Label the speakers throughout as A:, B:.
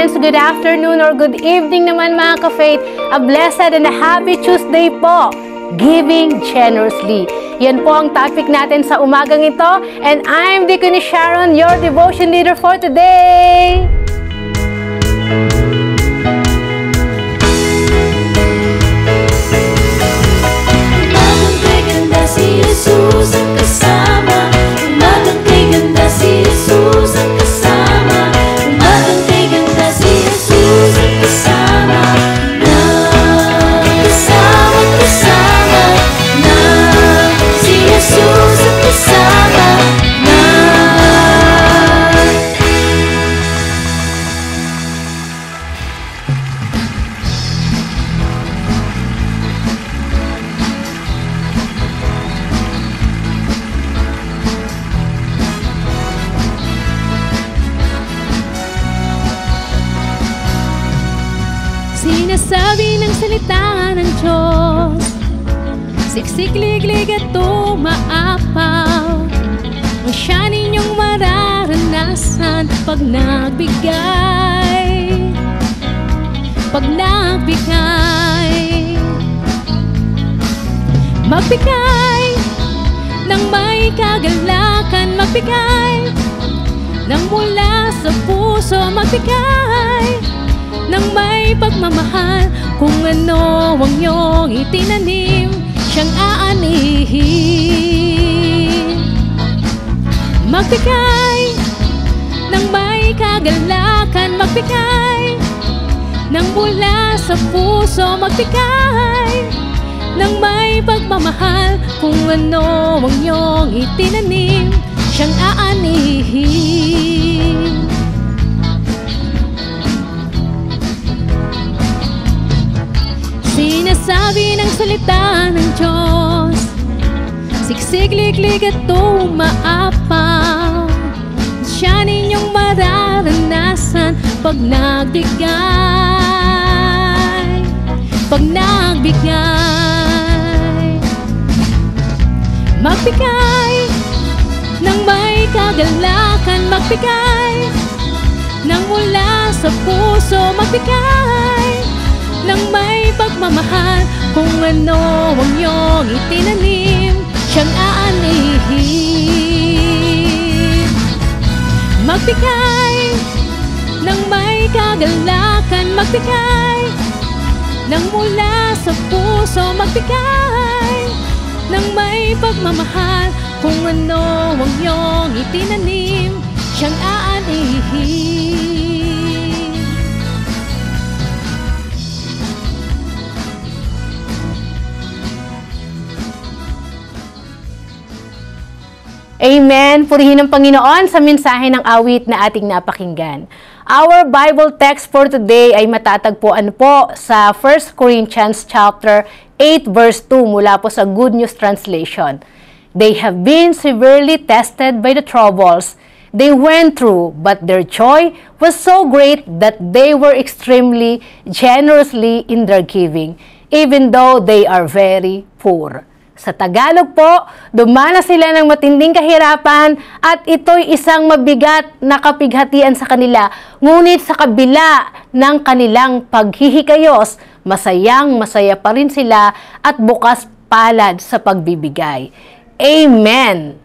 A: friends, good afternoon or good evening naman mga ka-faith. A blessed and a happy Tuesday po. Giving generously. Yan po ang topic natin sa umagang ito. And I'm Deaconess Sharon, your devotion leader for today.
B: Umagang kay ganda si Jesus ang kasama. Umagang kay ganda si Jesus ang kasama. Umagang kay ganda si Jesus ang kasama. Kasama na si Jesus ang kasama na.
C: Sinasabi ng salita ng Diyos, siksik-liglig at umaapaw, ang siya ninyong mararanasan pag nagbigay. Pag nagbigay, magbigay ng may kagalakan, magbigay ng mula sa puso, magbigay ng may pagmamahal. Kung ano ang iyong itinanim, siyang aanihin. Magbigay ng may kagalakan, magbigay ng mula sa puso, magbigay ng may pagmamahal. Kung ano ang iyong itinanim, siyang aanihin. Sinasabi ng salita ng Diyos, siksik-liglig at umaapaw, siya ninyong mararanasan pag nagbigay. Pag nagbigay, magbigay ng may kagalakan, magbigay ng mula sa puso, magbigay ng may pagmamahal. Kung ano ang iyong itinanim, siyang aanihin. Magbigay ng may kagalakan, magbigay ng mula sa puso, magbigay ng may pagmamahal. Kung ano ang iyong itinanim, siyang aanihin.
A: Amen. Purihin ng Panginoon sa mensahe ng awit na ating napakinggan. Our Bible text for today ay matatagpuan po sa 1 Corinthians chapter 8 verse 2 mula po sa Good News Translation. They have been severely tested by the troubles they went through, but their joy was so great that they were extremely generously in their giving, even though they are very poor. Sa Tagalog po, dumanas sila ng matinding kahirapan at ito'y isang mabigat na kapighatian sa kanila. Ngunit sa kabila ng kanilang paghihikayos, masayang-masaya pa rin sila at bukas palad sa pagbibigay. Amen!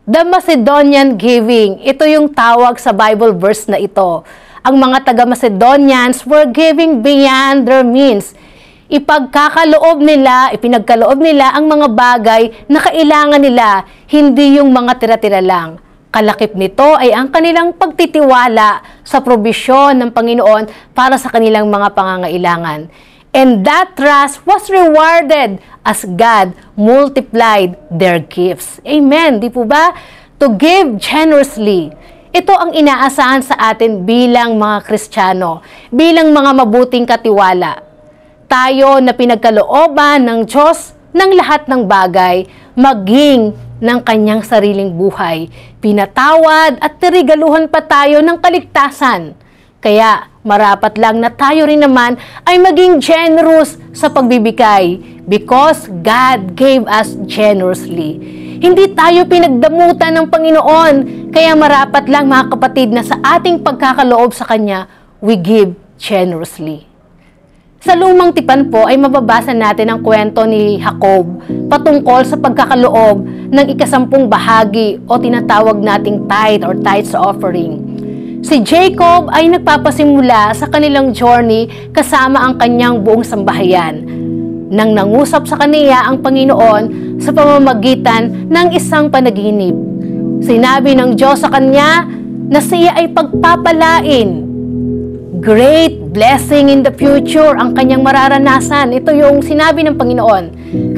A: The Macedonian giving, ito yung tawag sa Bible verse na ito. Ang mga taga-Macedonians were giving beyond their means. Ipinagkaloob nila ang mga bagay na kailangan nila, hindi yung mga tira-tira lang. Kalakip nito ay ang kanilang pagtitiwala sa probisyon ng Panginoon para sa kanilang mga pangangailangan. And that trust was rewarded as God multiplied their gifts. Amen, di po ba? To give generously. Ito ang inaasahan sa atin bilang mga Kristiyano, bilang mga mabuting katiwala. Tayo na pinagkalooban ng Diyos ng lahat ng bagay, maging ng kanyang sariling buhay. Pinatawad at tirigaluhan pa tayo ng kaligtasan. Kaya marapat lang na tayo rin naman ay maging generous sa pagbibigay because God gave us generously. Hindi tayo pinagdamutan ng Panginoon, kaya marapat lang mga kapatid na sa ating pagkakaloob sa Kanya, we give generously. Sa lumang tipan po ay mababasa natin ang kwento ni Jacob patungkol sa pagkakaloob ng ikasampung bahagi o tinatawag nating tithe or tithes offering. Si Jacob ay nagpapasimula sa kanilang journey kasama ang kanyang buong sambahayan nang nangusap sa kaniya ang Panginoon sa pamamagitan ng isang panaginip. Sinabi ng Diyos sa kanya na siya ay pagpapalain. Great blessing in the future ang kanyang mararanasan. Ito yung sinabi ng Panginoon.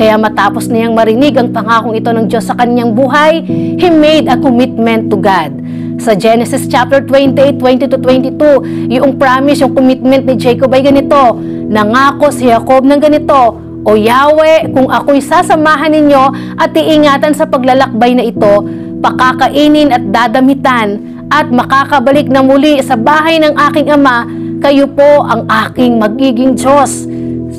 A: Kaya matapos niyang marinig ang pangakong ito ng Diyos sa kanyang buhay, he made a commitment to God. Sa Genesis chapter 28, 20-22, yung promise, yung commitment ni Jacob ay ganito. Nangako si Jacob ng ganito, O Yahweh, kung ako'y sasamahan ninyo at iingatan sa paglalakbay na ito, pakakainin at dadamitan, at makakabalik na muli sa bahay ng aking ama, kayo po ang aking magiging Diyos.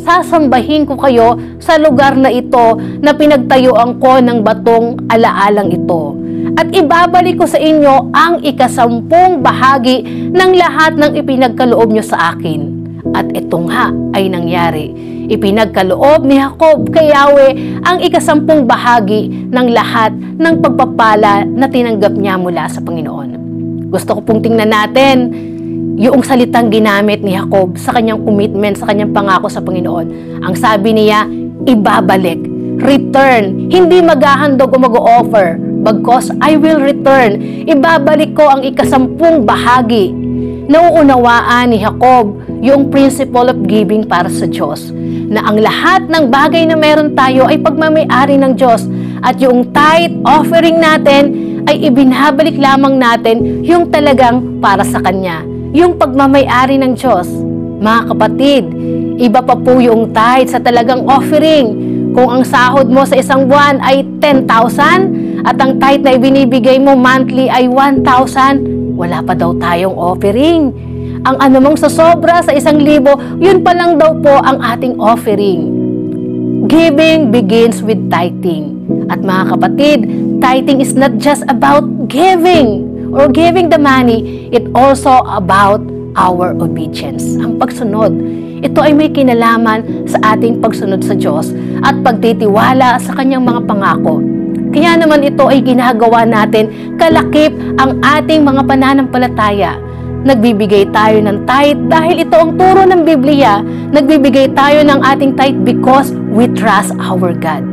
A: Sasambahin ko kayo sa lugar na ito na pinagtayuan ko ng batong alaalang ito. At ibabalik ko sa inyo ang ikasampung bahagi ng lahat ng ipinagkaloob nyo sa akin. At ito nga ay nangyari. Ipinagkaloob ni Jacob kay Yahweh ang ikasampung bahagi ng lahat ng pagpapala na tinanggap niya mula sa Panginoon. Gusto ko pong tingnan natin yung salitang ginamit ni Jacob sa kanyang commitment, sa kanyang pangako sa Panginoon. Ang sabi niya, ibabalik, return, hindi maghahandog o mag-o-offer, bagkos I will return. Ibabalik ko ang ikasampung bahagi. Nauunawaan ni Jacob yung principle of giving para sa Diyos, na ang lahat ng bagay na meron tayo ay pagmamay-ari ng Diyos, at yung tithe offering natin ay ibinabalik lamang natin yung talagang para sa Kanya, yung pagmamay-ari ng Diyos. Mga kapatid, iba pa po yung tithe sa talagang offering. Kung ang sahod mo sa isang buwan ay 10,000 at ang tithe na ibinibigay mo monthly ay 1,000, wala pa daw tayong offering. Ang anumang sasobra sa 1,000, yun pa lang daw po ang ating offering. Giving begins with tithing. At mga kapatid, tithing is not just about giving or giving the money, it also about our obedience. Ang pagsunod, ito ay may kinalaman sa ating pagsunod sa Diyos at pagtitiwala sa Kanyang mga pangako. Kaya naman ito ay ginagawa natin kalakip ang ating mga pananampalataya. Nagbibigay tayo ng tithe dahil ito ang turo ng Biblia. Nagbibigay tayo ng ating tithe because we trust our God.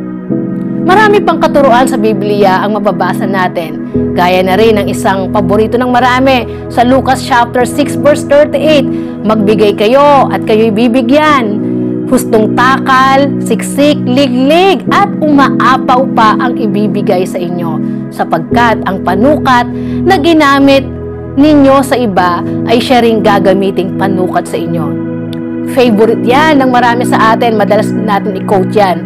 A: Marami pang katuruan sa Biblia ang mababasa natin. Gaya na rin ng isang paborito ng marami sa Lucas chapter 6 verse 38. Magbigay kayo at kayo'y bibigyan. Hustong takal, siksik, liglig at umaapaw pa ang ibibigay sa inyo, sapagkat ang panukat na ginamit ninyo sa iba ay siya ring gagamiting panukat sa inyo. Favorite yan ng marami sa atin, madalas natin i-quote yan.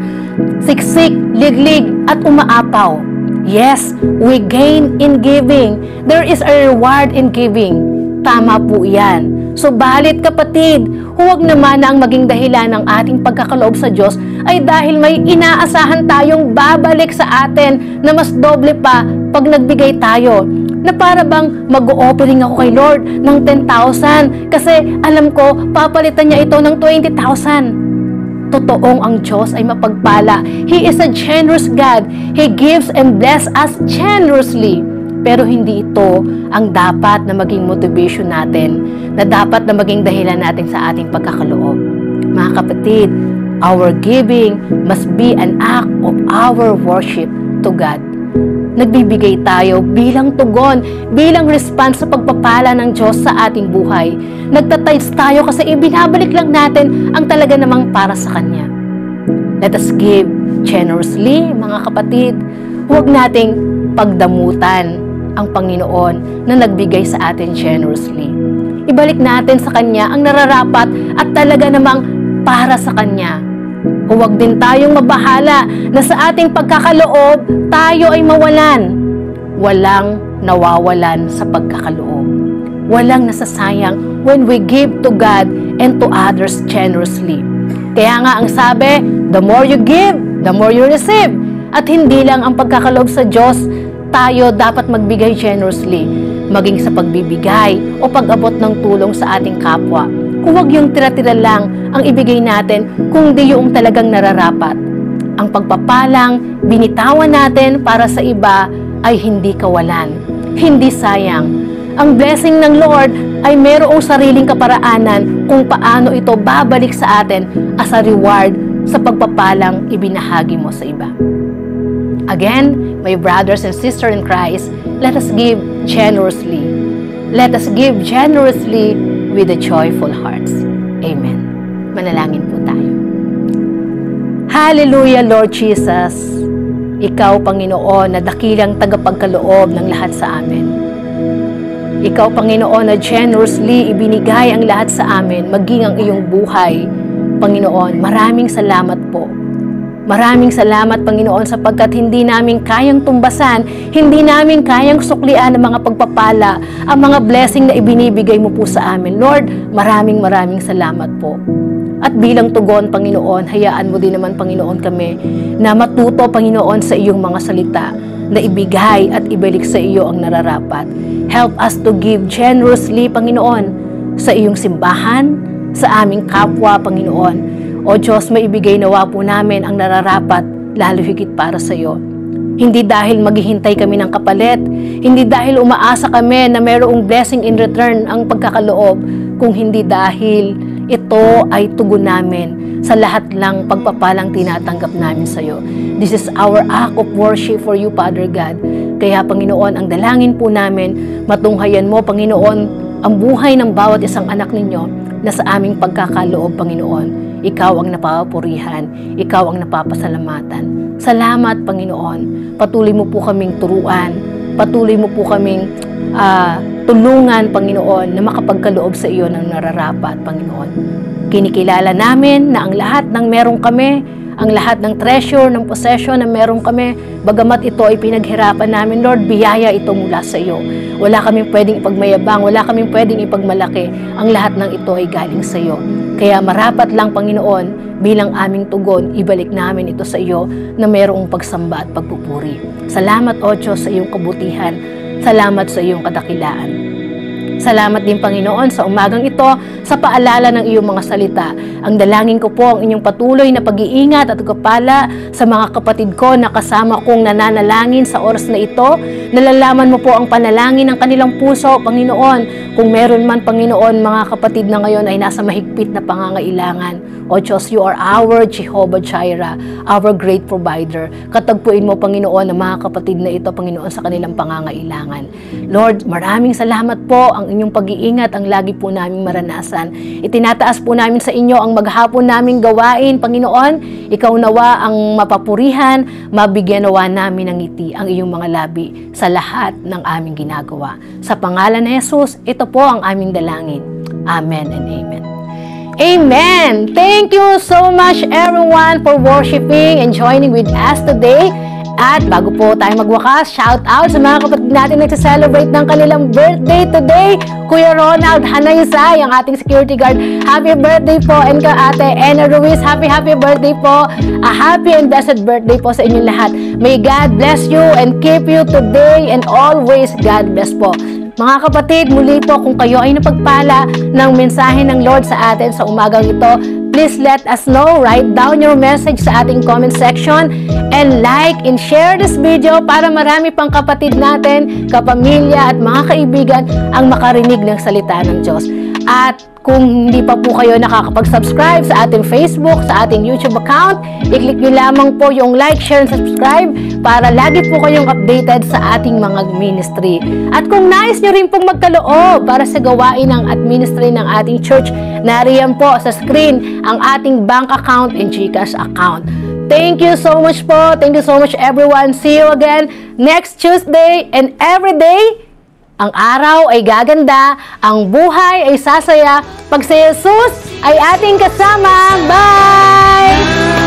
A: Siksik, liglig at umaapaw. Yes, we gain in giving. There is a reward in giving. Tama po yan. Subalit kapatid, huwag naman na ang maging dahilan ng ating pagkakaloob sa Diyos ay dahil may inaasahan tayong babalik sa atin na mas doble pa pag nagbigay tayo. Na para bang mag-o-offering ako kay Lord ng 10,000 kasi alam ko papalitan niya ito ng 20,000. Totoong ang Diyos ay mapagpala. He is a generous God. He gives and bless us generously. Pero hindi ito ang dapat na maging motivation natin, na dapat na maging dahilan natin sa ating pagkakaloob. Mga kapatid, our giving must be an act of our worship to God. Nagbibigay tayo bilang tugon, bilang response sa pagpapala ng Diyos sa ating buhay. Nagtatides tayo kasi ibinabalik lang natin ang talaga namang para sa Kanya. Let us give generously, mga kapatid. Huwag nating pagdamutan ang Panginoon na nagbigay sa atin generously. Ibalik natin sa Kanya ang nararapat at talaga namang para sa Kanya. Huwag din tayong mabahala na sa ating pagkakaloob, tayo ay mawalan. Walang nawawalan sa pagkakaloob. Walang nasasayang when we give to God and to others generously. Kaya nga ang sabi, the more you give, the more you receive. At hindi lang ang pagkakaloob sa Diyos, tayo dapat magbigay generously. maging sa pagbibigay o pag-abot ng tulong sa ating kapwa. Huwag yung tira-tira lang ang ibigay natin, kundi yung talagang nararapat. Ang pagpapalang binitawan natin para sa iba ay hindi kawalan, hindi sayang. Ang blessing ng Lord ay mayroong sariling kaparaanan kung paano ito babalik sa atin as a reward sa pagpapalang ibinahagi mo sa iba. Again, my brothers and sisters in Christ, let us give generously. Let us give generously with the joyful hearts. Amen. Manalangin po tayo. Hallelujah, Lord Jesus. Ikaw, Panginoon, na dakilang tagapagkaloob ng lahat sa amin. Ikaw, Panginoon, na generously ibinigay ang lahat sa amin, maging ang iyong buhay. Panginoon, maraming salamat po. Maraming salamat, Panginoon, sapagkat hindi namin kayang tumbasan, hindi namin kayang suklian ang mga pagpapala, ang mga blessing na ibinibigay mo po sa amin. Lord, maraming salamat po. At bilang tugon, Panginoon, hayaan mo din naman, Panginoon, kami na matuto, Panginoon, sa iyong mga salita, na ibigay at ibalik sa iyo ang nararapat. Help us to give generously, Panginoon, sa iyong simbahan, sa aming kapwa, Panginoon. O Diyos, maibigay nawa po namin ang nararapat, lalo higit para sa iyo. Hindi dahil maghihintay kami ng kapalit, hindi dahil umaasa kami na mayroong blessing in return ang pagkakaloob, kung hindi dahil ito ay tugon namin sa lahat lang pagpapalang tinatanggap namin sa iyo. This is our act of worship for you, Father God. Kaya, Panginoon, ang dalangin po namin, matunghayan mo, Panginoon, ang buhay ng bawat isang anak ninyo na sa aming pagkakaloob, Panginoon. Ikaw ang napapurihan, ikaw ang napapasalamatan. Salamat, Panginoon. Patuloy mo po kaming turuan, patuloy mo po kaming tulungan, Panginoon, na makapagkaloob sa iyo ng nararapat, Panginoon. Kinikilala namin na ang lahat ng meron kami, ang lahat ng treasure, ng possession na meron kami, bagamat ito ay pinaghirapan namin, Lord, biyaya ito mula sa iyo. Wala kaming pwedeng ipagmayabang, wala kaming pwedeng ipagmalaki. Ang lahat ng ito ay galing sa iyo. Kaya marapat lang, Panginoon, bilang aming tugon, ibalik namin ito sa iyo na mayroong pagsamba at pagpupuri. Salamat, O Diyos, sa iyong kabutihan. Salamat sa iyong kadakilaan. Salamat din, Panginoon, sa umagang ito, sa paalala ng iyong mga salita. Ang dalangin ko po ang inyong patuloy na pag-iingat at pagpapala sa mga kapatid ko na kasama kong nananalangin sa oras na ito. Nalalaman mo po ang panalangin ng kanilang puso, Panginoon. Kung meron man, Panginoon, mga kapatid na ngayon ay nasa mahigpit na pangangailangan. O Diyos, you are our Jehovah Jireh, our great provider. Katagpuin mo, Panginoon, ang mga kapatid na ito, Panginoon, sa kanilang pangangailangan. Lord, maraming salamat po. Ang inyong pag-iingat ang lagi po naming maranasan. Itinataas po namin sa inyo ang maghapon naming gawain, Panginoon. Ikaw nawa ang mapapurihan, mabigyan nawa namin ng ngiti ang iyong mga labi sa lahat ng aming ginagawa. Sa pangalan ni Jesus, ito po ang aming dalangin. Amen and amen. Amen! Thank you so much everyone for worshiping and joining with us today. At bago po tayo magwakas, shout out sa mga kapatid natin na nagsa-celebrate ng kanilang birthday today. Kuya Ronald Hanaysay, ang ating security guard. Happy birthday po. And ka ate Ena Ruiz, happy birthday po. A happy and blessed birthday po sa inyong lahat. May God bless you and keep you today and always. God bless po. Mga kapatid, muli po kung kayo ay napagpala ng mensahe ng Lord sa atin sa umagang ito, please let us know. Write down your message sa ating comment section and like and share this video para marami pang kapatid natin, kapamilya at mga kaibigan ang makarinig ng salita ng Diyos. At kung hindi pa po kayo nakakapag-subscribe sa ating Facebook, sa ating YouTube account, i-click nyo lamang po yung like, share, and subscribe para lagi po kayong updated sa ating mga ministry. At kung nais nyo rin pong magkaloob para sa gawain ng at ministry ng ating church, nariyan po sa screen ang ating bank account and GCash account. Thank you so much po. Thank you so much everyone. See you again next Tuesday and every day. Ang araw ay gaganda, ang buhay ay sasaya, pag si Jesus ay ating kasama. Bye!